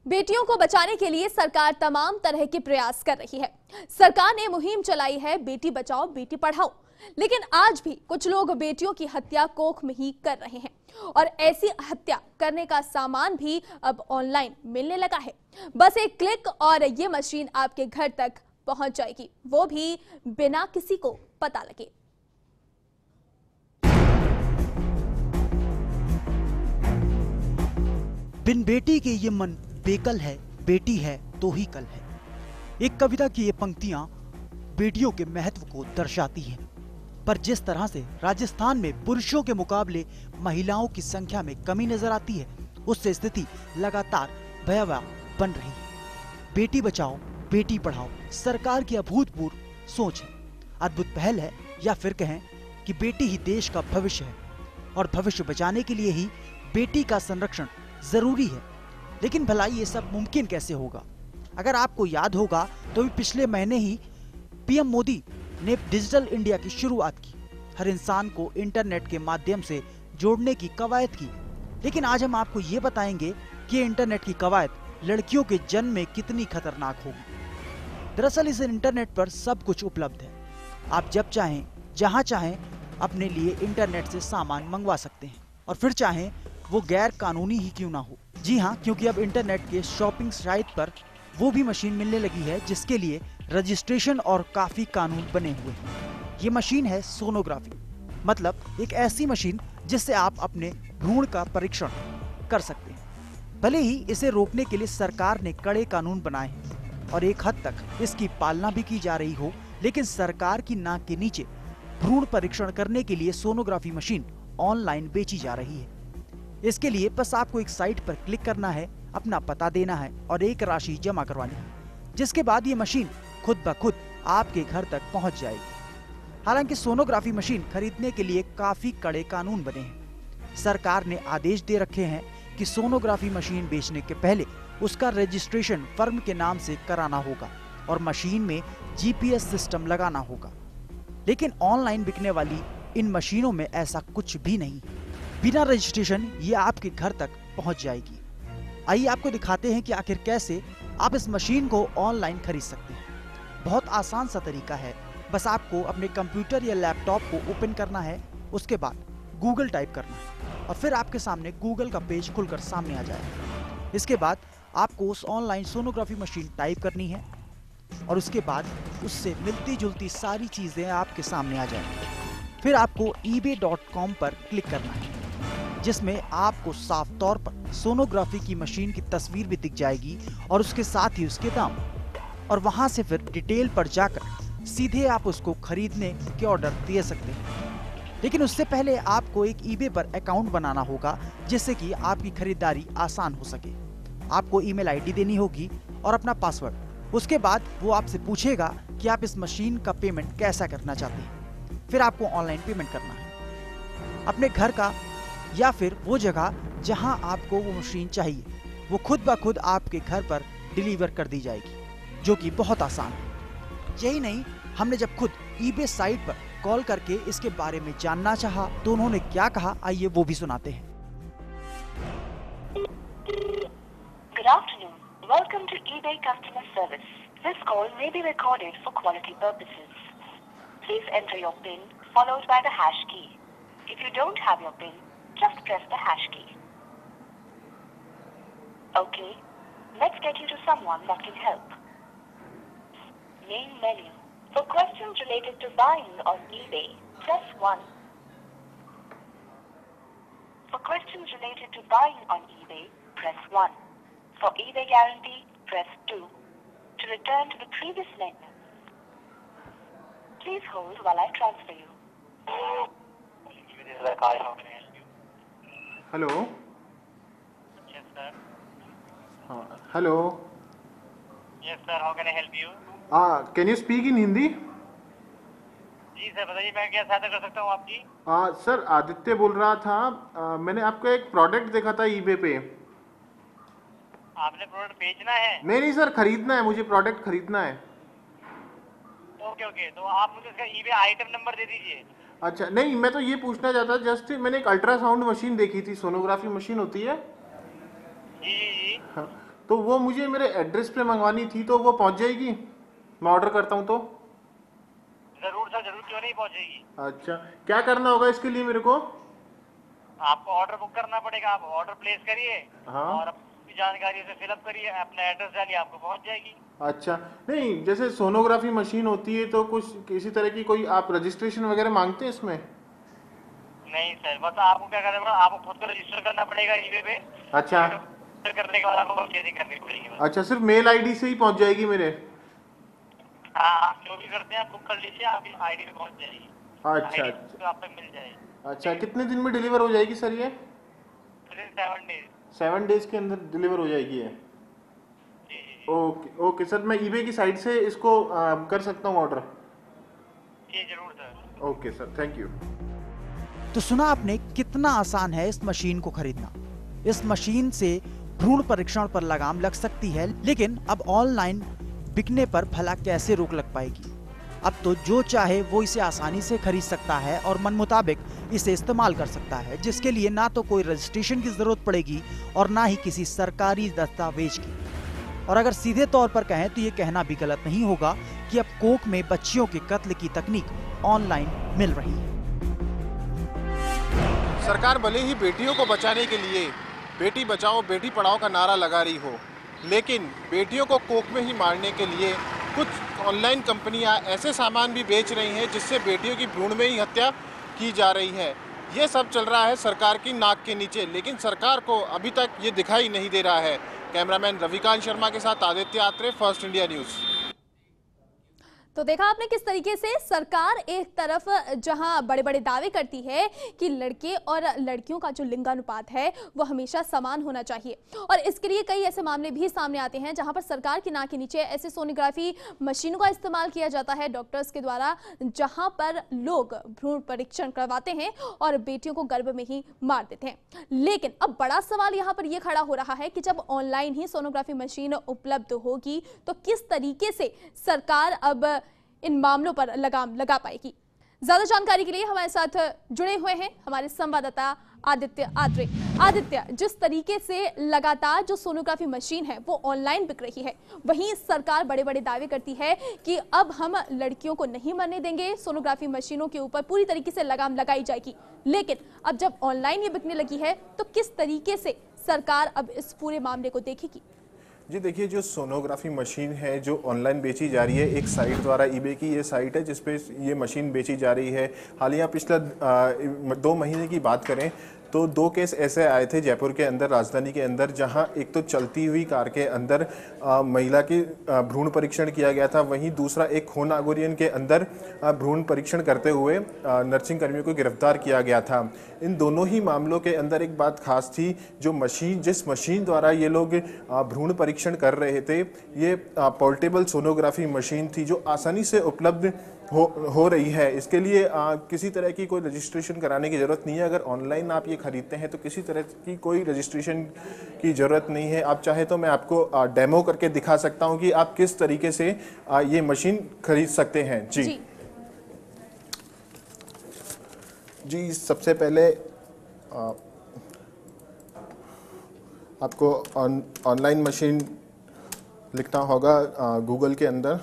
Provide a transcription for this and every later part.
बेटियों को बचाने के लिए सरकार तमाम तरह के प्रयास कर रही है। सरकार ने मुहिम चलाई है बेटी बचाओ बेटी पढ़ाओ, लेकिन आज भी कुछ लोग बेटियों की हत्या कोख में ही कर रहे हैं और ऐसी हत्या करने का सामान भी अब ऑनलाइन मिलने लगा है। बस एक क्लिक और ये मशीन आपके घर तक पहुंच जाएगी, वो भी बिना किसी को पता लगे। बिन बेटी के ये मन बेकल है, बेटी है तो ही कल है। एक कविता की ये पंक्तियां बेटियों के महत्व को दर्शाती हैं। पर जिस तरह से राजस्थान में पुरुषों के मुकाबले महिलाओं की संख्या में कमी नजर आती है, उससे स्थिति लगातार भयावह बन रही है। बेटी बचाओ बेटी पढ़ाओ सरकार की अभूतपूर्व सोच है, अद्भुत पहल है, या फिर कहें कि बेटी ही देश का भविष्य है और भविष्य बचाने के लिए ही बेटी का संरक्षण जरूरी है। लेकिन भला ये सब मुमकिन कैसे होगा? अगर आपको याद होगा तो भी पिछले महीने ही पीएम मोदी ने डिजिटल इंडिया की शुरुआत की, हर इंसान को इंटरनेट के माध्यम से जोड़ने की कवायद की। लेकिन आज हम आपको ये बताएंगे कि इंटरनेट की कवायद लड़कियों के जन्म में कितनी खतरनाक होगी। दरअसल इस इंटरनेट पर सब कुछ उपलब्ध है। आप जब चाहें जहां चाहें अपने लिए इंटरनेट से सामान मंगवा सकते हैं, और फिर चाहें वो गैर कानूनी ही क्यों ना हो। जी हाँ, क्योंकि अब इंटरनेट के शॉपिंग साइट पर वो भी मशीन मिलने लगी है जिसके लिए रजिस्ट्रेशन और काफी कानून बने हुए हैं। ये मशीन है सोनोग्राफी, मतलब एक ऐसी मशीन जिससे आप अपने भ्रूण का परीक्षण कर सकते हैं। भले ही इसे रोकने के लिए सरकार ने कड़े कानून बनाए हैं और एक हद तक इसकी पालना भी की जा रही हो, लेकिन सरकार की नाक के नीचे भ्रूण परीक्षण करने के लिए सोनोग्राफी मशीन ऑनलाइन बेची जा रही है। इसके लिए बस आपको एक साइट पर क्लिक करना है, अपना पता देना है और एक राशि जमा करवानी है, जिसके बाद ये मशीन खुद ब खुद आपके घर तक पहुंच जाएगी। हालांकि सोनोग्राफी मशीन खरीदने के लिए काफी कड़े कानून बने हैं। सरकार ने आदेश दे रखे हैं कि सोनोग्राफी मशीन बेचने के पहले उसका रजिस्ट्रेशन फर्म के नाम से कराना होगा और मशीन में जीपीएस सिस्टम लगाना होगा। लेकिन ऑनलाइन बिकने वाली इन मशीनों में ऐसा कुछ भी नहीं। बिना रजिस्ट्रेशन ये आपके घर तक पहुंच जाएगी। आइए आपको दिखाते हैं कि आखिर कैसे आप इस मशीन को ऑनलाइन खरीद सकते हैं। बहुत आसान सा तरीका है, बस आपको अपने कंप्यूटर या लैपटॉप को ओपन करना है, उसके बाद गूगल टाइप करना है और फिर आपके सामने गूगल का पेज खुलकर सामने आ जाएगा। इसके बाद आपको उस ऑनलाइन सोनोग्राफी मशीन टाइप करनी है और उसके बाद उससे मिलती जुलती सारी चीजें आपके सामने आ जाएंगी। फिर आपको ebay.com पर क्लिक करना है, जिसमें आपको साफ तौर पर सोनोग्राफी की मशीन की तस्वीर भी दिख जाएगी और उसके साथ ही उसके दाम, और वहां से फिर डिटेल पर जाकर सीधे आप उसको खरीदने के ऑर्डर दे सकते हैं। लेकिन उससे पहले आपको एक eBay पर अकाउंट बनाना होगा, जिससे कि आपकी खरीदारी आसान हो सके। आपको ईमेल आईडी देनी होगी और अपना पासवर्ड। उसके बाद वो आपसे पूछेगा कि आप इस मशीन का पेमेंट कैसा करना चाहते हैं। फिर आपको ऑनलाइन पेमेंट करना है। अपने घर का या फिर वो जगह जहां आपको वो मशीन चाहिए, वो खुद ब खुद आपके घर पर डिलीवर कर दी जाएगी, जो कि बहुत आसान है। यही नहीं, हमने जब खुद eBay साइट पर कॉल करके इसके बारे में जानना चाहा तो उन्होंने क्या कहा, आइए वो भी सुनाते हैं। Good afternoon. Welcome to eBay customer service. This call may be recorded for quality purposes. Please enter your PIN followed by the hash key. If you don't have your PIN, just press the hash key. Okay, let's get you to someone that can help. Main menu. For questions related to buying on eBay, press 1. For questions related to buying on eBay, press 1. For eBay guarantee, press 2. To return to the previous menu, please hold while I transfer you. Hello. Yes, sir. Hello. Yes, sir. How can I help you? Can you speak in Hindi? जी sir, बताइए मैं क्या सहायता कर सकता हूँ आपकी? Sir Aditya बोल रहा था। मैंने आपको एक प्रोडक्ट देखा था eBay पे। आपने प्रोडक्ट बेचना है? नहीं सर, खरीदना है, मुझे प्रोडक्ट खरीदना है। ओके, तो आप मुझे इसका eBay आइटम नंबर दे दीजिए। अच्छा, नहीं मैं तो ये पूछना चाहता जस्ट मैंने एक अल्ट्रासाउंड मशीन देखी थी, सोनोग्राफी मशीन होती है। जी। हाँ, तो वो मुझे मेरे एड्रेस पे मंगवानी थी, तो वो पहुंच जाएगी? मैं ऑर्डर करता हूँ तो? जरूर सर, जरूर, क्यों नहीं पहुंचेगी। अच्छा, क्या करना होगा इसके लिए मेरे को? आपको ऑर्डर बुक करना पड़ेगा, आप ऑर्डर प्लेस करिए। हाँ। और अपनी जानकारी से फिलअप करिए, अपना एड्रेस डालिए, आपको पहुंच जाएगी। अच्छा, नहीं जैसे सोनोग्राफी मशीन होती है तो कुछ किसी तरह की कोई आप रजिस्ट्रेशन वगैरह मांगते हैं इसमें? नहीं सर, बस आपको क्या करना पड़ेगा, आपको खुद को रजिस्टर करना पड़ेगा ईबे पे। अच्छा। रजिस्टर करने के बाद आपको परचेजिंग करनी पड़ेगी बस। अच्छा, सिर्फ मेल आईडी से ही पहुंच जाएगी मेरे? हाँ, आप जो भी करते हैं आप बुक कर लीजिए, आपकी आईडी पे पहुंच जाएगी। अच्छा ID अच्छा तो आप तक मिल जाएगी। अच्छा, कितने दिन में डिलीवर हो जाएगी सर ये? 7 डेज। 7 डेज के अंदर डिलीवर हो जाएगी ये? ओके ओके सर, मैं ईबे की साइट से इसको कर सकता हूँ ऑर्डर? जी जरूर sir. Okay sir, thank you. तो सुना आपने कितना आसान है इस मशीन को खरीदना। इस मशीन से भ्रूण परीक्षण पर लगाम लग सकती है, लेकिन अब ऑनलाइन बिकने पर भला कैसे रोक लग पाएगी। अब तो जो चाहे वो इसे आसानी से खरीद सकता है और मन मुताबिक इसे इस्तेमाल कर सकता है, जिसके लिए ना तो कोई रजिस्ट्रेशन की जरूरत पड़ेगी और ना ही किसी सरकारी दस्तावेज की। और अगर सीधे तौर पर कहें तो ये कहना भी गलत नहीं होगा कि अब कोख में बच्चियों के कत्ल की तकनीक ऑनलाइन मिल रही है। सरकार भले ही बेटियों को बचाने के लिए बेटी बचाओ बेटी पढ़ाओ का नारा लगा रही हो, लेकिन बेटियों को कोख में ही मारने के लिए कुछ ऑनलाइन कंपनियां ऐसे सामान भी बेच रही हैं जिससे बेटियों की भ्रूण में ही हत्या की जा रही है। ये सब चल रहा है सरकार की नाक के नीचे, लेकिन सरकार को अभी तक ये दिखाई नहीं दे रहा है। कैमरामैन रविकांत शर्मा के साथ Aditya Atre, first India news. तो देखा आपने किस तरीके से सरकार एक तरफ जहां बड़े बड़े दावे करती है कि लड़के और लड़कियों का जो लिंगानुपात है वो हमेशा समान होना चाहिए, और इसके लिए कई ऐसे मामले भी सामने आते हैं जहां पर सरकार की नाक के नीचे ऐसे सोनोग्राफी मशीनों का इस्तेमाल किया जाता है डॉक्टर्स के द्वारा, जहां पर लोग भ्रूण परीक्षण करवाते हैं और बेटियों को गर्भ में ही मार देते हैं। लेकिन अब बड़ा सवाल यहां पर यह खड़ा हो रहा है कि जब ऑनलाइन ही सोनोग्राफी मशीन उपलब्ध होगी तो किस तरीके से सरकार अब इन मामलों पर लगाम लगा पाएगी। ज्यादा जानकारी के लिए हमारे साथ जुड़े हुए हैं हमारे संवाददाता आदित्य आत्रे। आदित्य, जिस तरीके से लगातार जो सोनोग्राफी मशीन है वो ऑनलाइन बिक रही है, वहीं सरकार बड़े बड़े दावे करती है कि अब हम लड़कियों को नहीं मरने देंगे, सोनोग्राफी मशीनों के ऊपर पूरी तरीके से लगाम लगाई जाएगी। लेकिन अब जब ऑनलाइन ये बिकने लगी है तो किस तरीके से सरकार अब इस पूरे मामले को देखेगी? जी देखिए, जो सोनोग्राफी मशीन है जो ऑनलाइन बेची जा रही है, एक साइट द्वारा ईबे की ये साइट है जिस पे ये मशीन बेची जा रही है। हालिया पिछला 2 महीने की बात करें तो 2 केस ऐसे आए थे जयपुर के अंदर, राजधानी के अंदर, जहां एक तो चलती हुई कार के अंदर महिला की भ्रूण परीक्षण किया गया था, वहीं दूसरा एक खोन आगोरियन के अंदर भ्रूण परीक्षण करते हुए नर्सिंग कर्मियों को गिरफ्तार किया गया था। इन दोनों ही मामलों के अंदर एक बात खास थी, जिस मशीन द्वारा ये लोग भ्रूण परीक्षण कर रहे थे, ये पोर्टेबल सोनोग्राफी मशीन थी जो आसानी से उपलब्ध हो रही है। इसके लिए किसी तरह की कोई रजिस्ट्रेशन कराने की ज़रूरत नहीं है। अगर ऑनलाइन आप ये खरीदते हैं तो किसी तरह की कोई रजिस्ट्रेशन की ज़रूरत नहीं है। आप चाहे तो मैं आपको डेमो करके दिखा सकता हूं कि आप किस तरीके से ये मशीन खरीद सकते हैं। जी सबसे पहले आपको ऑनलाइन मशीन लिखना होगा गूगल के अंदर।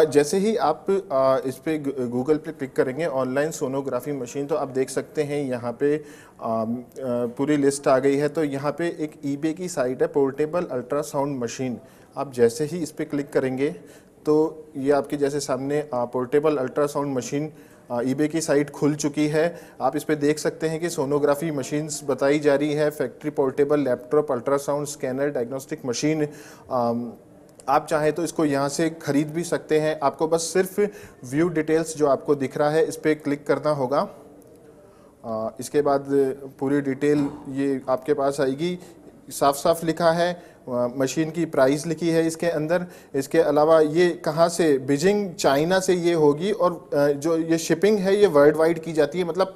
जैसे ही आप इस पे गूगल पे क्लिक करेंगे ऑनलाइन सोनोग्राफी मशीन, तो आप देख सकते हैं यहाँ पे पूरी लिस्ट आ गई है। तो यहाँ पे एक ईबे की साइट है, पोर्टेबल अल्ट्रासाउंड मशीन। आप जैसे ही इस पे क्लिक करेंगे तो ये आपके जैसे सामने पोर्टेबल अल्ट्रासाउंड मशीन ईबे की साइट खुल चुकी है। आप इस पे देख सकते हैं कि सोनोग्राफी मशीन्स बताई जा रही है, factory portable laptop, ultrasound scanner, diagnostic machine. आप चाहें तो इसको यहाँ से खरीद भी सकते हैं। आपको बस सिर्फ व्यू डिटेल्स जो आपको दिख रहा है इस पर क्लिक करना होगा। इसके बाद पूरी डिटेल ये आपके पास आएगी। साफ साफ लिखा है मशीन की प्राइस लिखी है इसके अंदर। इसके अलावा ये कहाँ से, बीजिंग चाइना से ये होगी, और जो ये शिपिंग है ये वर्ल्ड वाइड की जाती है, मतलब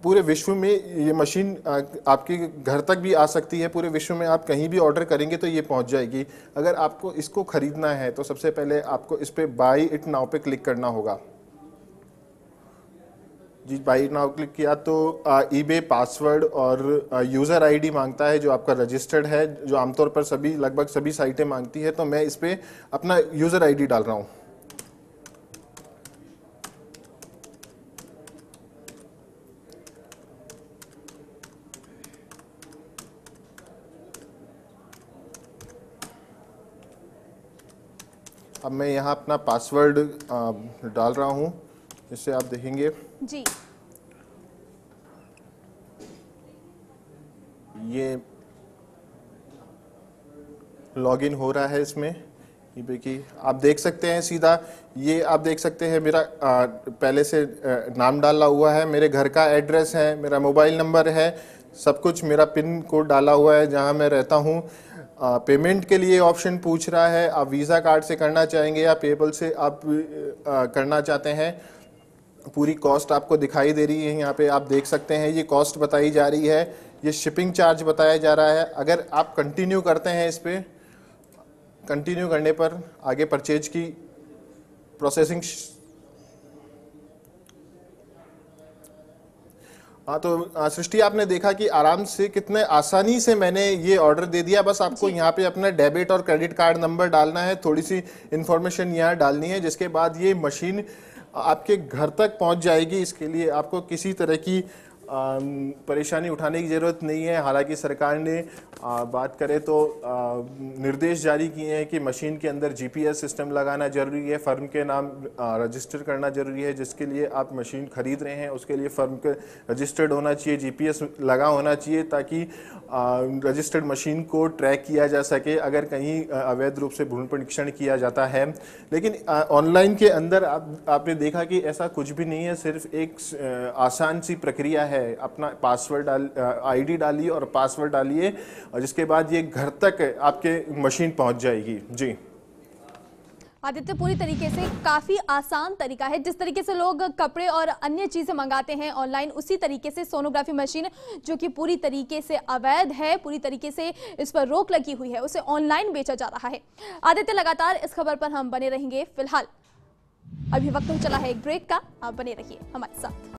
पूरे विश्व में ये मशीन आपके घर तक भी आ सकती है। पूरे विश्व में आप कहीं भी ऑर्डर करेंगे तो ये पहुंच जाएगी। अगर आपको इसको खरीदना है तो सबसे पहले आपको इस पे बाय इट नाउ पे क्लिक करना होगा जी। बाई नाउ क्लिक किया तो ईबे पासवर्ड और यूज़र आईडी मांगता है जो आपका रजिस्टर्ड है, जो आमतौर पर लगभग सभी साइटें मांगती है। तो मैं इस पे अपना यूज़र आईडी डाल रहा हूँ। अब मैं यहाँ अपना पासवर्ड डाल रहा हूँ, जिससे आप देखेंगे जी। ये लॉगिन हो रहा है इसमें ईबे की। आप देख सकते हैं सीधा, ये आप देख सकते हैं मेरा पहले से नाम डाला हुआ है, मेरे घर का एड्रेस है, मेरा मोबाइल नंबर है, सब कुछ, मेरा पिन कोड डाला हुआ है जहां मैं रहता हूं। पेमेंट के लिए ऑप्शन पूछ रहा है, आप वीज़ा कार्ड से करना चाहेंगे या पेपल से आप करना चाहते हैं। पूरी कॉस्ट आपको दिखाई दे रही है, यहाँ पे आप देख सकते हैं ये कॉस्ट बताई जा रही है, ये शिपिंग चार्ज बताया जा रहा है। अगर आप कंटिन्यू करते हैं इस पर, कंटिन्यू करने पर आगे परचेज की प्रोसेसिंग। हाँ, तो सृष्टि आपने देखा कि आराम से कितने आसानी से मैंने ये ऑर्डर दे दिया। बस आपको यहाँ पे अपना डेबिट और क्रेडिट कार्ड नंबर डालना है, थोड़ी सी इंफॉर्मेशन यहाँ डालनी है, जिसके बाद ये मशीन आपके घर तक पहुँच जाएगी। इसके लिए आपको किसी तरह की परेशानी उठाने की ज़रूरत नहीं है। हालांकि सरकार ने बात करें तो निर्देश जारी किए हैं कि मशीन के अंदर जीपीएस सिस्टम लगाना जरूरी है, फर्म के नाम रजिस्टर करना जरूरी है। जिसके लिए आप मशीन खरीद रहे हैं उसके लिए फर्म के रजिस्टर्ड होना चाहिए, जीपीएस लगा होना चाहिए, ताकि रजिस्टर्ड मशीन को ट्रैक किया जा सके अगर कहीं अवैध रूप से भ्रूण परीक्षण किया जाता है। लेकिन ऑनलाइन के अंदर आपने देखा कि ऐसा कुछ भी नहीं है, सिर्फ एक आसान सी प्रक्रिया है। अपना पासवर्ड आईडी डालिए और पासवर्ड डालिए, और जिसके बाद ये घर तक आपके मशीन पहुंच जाएगी। जी आदित्य, पूरी तरीके से काफी आसान तरीका है। जिस तरीके से लोग कपड़े और अन्य चीजें मंगाते हैं ऑनलाइन, उसी तरीके से सोनोग्राफी मशीन जो कि पूरी तरीके से अवैध है, पूरी तरीके से इस पर रोक लगी हुई है, उसे ऑनलाइन बेचा जा रहा है। आदित्य, लगातार इस खबर पर हम बने रहेंगे। फिलहाल अभी वक्त हो चला है एक ब्रेक का, आप बने रहिए हमारे साथ।